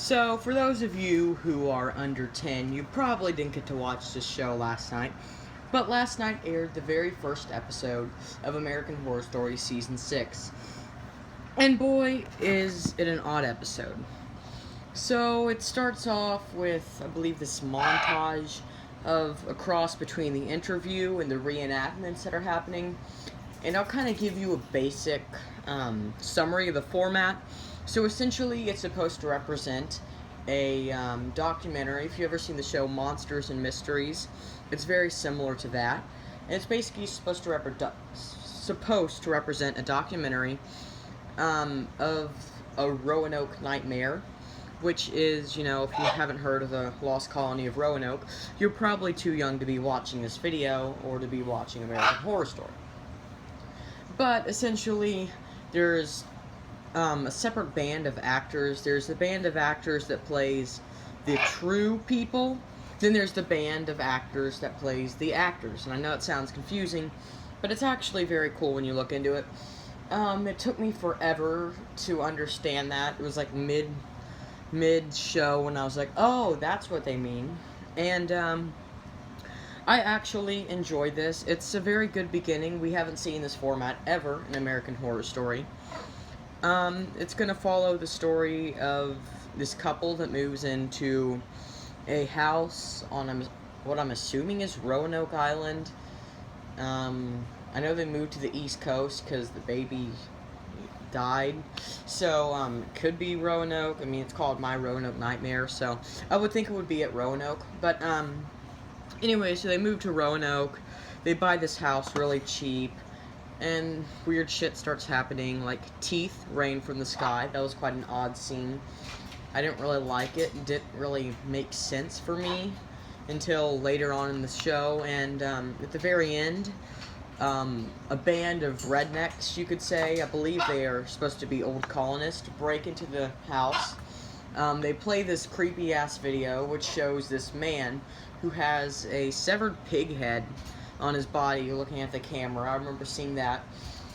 So, for those of you who are under 10, you probably didn't get to watch this show last night. But last night aired the very first episode of American Horror Story Season 6. And boy, is it an odd episode. So, it starts off with, I believe, this montage of a cross between the interview and the reenactments that are happening. And I'll kind of give you a basic summary of the format. So essentially, it's supposed to represent a documentary. If you've ever seen the show Monsters and Mysteries, it's very similar to that. And it's basically supposed to represent a documentary of a Roanoke nightmare, which is, if you haven't heard of the Lost Colony of Roanoke, you're probably too young to be watching this video or to be watching American Horror Story. But essentially, there's a separate band of actors. There's the band of actors that plays the true people. Then there's the band of actors that plays the actors. And I know it sounds confusing, but it's actually very cool when you look into it. It took me forever to understand that. It was like mid-show when I was like, oh, that's what they mean. And I actually enjoyed this. It's a very good beginning. We haven't seen this format ever in American Horror Story. It's going to follow the story of this couple that moves into a house on what I'm assuming is Roanoke Island. I know they moved to the East Coast because the baby died. So, it could be Roanoke. I mean, it's called My Roanoke Nightmare, so I would think it would be at Roanoke. But, anyway, so they move to Roanoke. They buy this house really cheap. And weird shit starts happening, like teeth rain from the sky. That was quite an odd scene. I didn't really like it. It didn't really make sense for me until later on in the show. And at the very end, a band of rednecks, you could say, I believe they are supposed to be old colonists, break into the house. They play this creepy-ass video, which shows this man who has a severed pig head on his body. You're looking at the camera. I remember seeing that.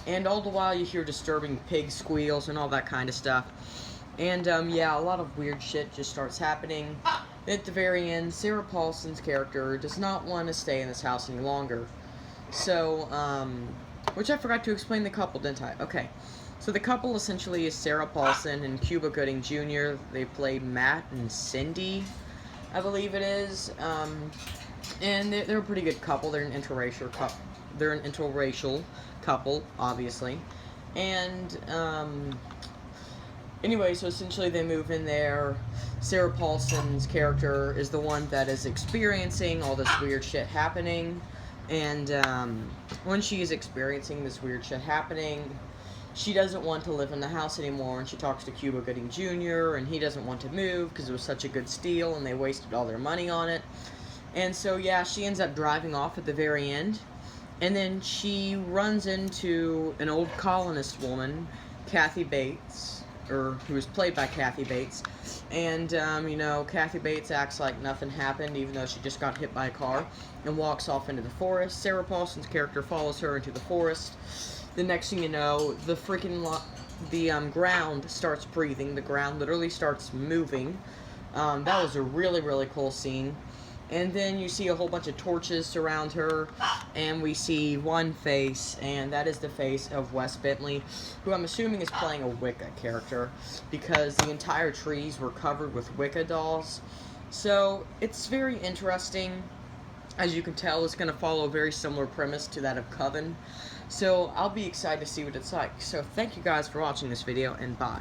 And all the while you hear disturbing pig squeals and all that kind of stuff. And, yeah, a lot of weird shit just starts happening. At the very end, Sarah Paulson's character does not want to stay in this house any longer. So, which I forgot to explain the couple, didn't I? Okay. So the couple essentially is Sarah Paulson and Cuba Gooding Jr. They play Matt and Cindy, I believe it is. And they're a pretty good couple. They're an interracial couple. They're an interracial couple, obviously. And anyway, so essentially they move in there. Sarah Paulson's character is the one that is experiencing all this weird shit happening. And when she is experiencing this weird shit happening, she doesn't want to live in the house anymore. And she talks to Cuba Gooding Jr. and he doesn't want to move because it was such a good steal and they wasted all their money on it. And so, yeah, she ends up driving off at the very end. And then she runs into an old colonist woman, Kathy Bates, who is played by Kathy Bates. And, Kathy Bates acts like nothing happened, even though she just got hit by a car, and walks off into the forest. Sarah Paulson's character follows her into the forest. The next thing you know, the ground starts breathing. The ground literally starts moving. That was a really, really cool scene. And then you see a whole bunch of torches surround her, and we see one face, and that is the face of Wes Bentley, who I'm assuming is playing a Wicca character, because the entire trees were covered with Wicca dolls. So, it's very interesting. As you can tell, it's going to follow a very similar premise to that of Coven. So, I'll be excited to see what it's like. So, thank you guys for watching this video, and bye.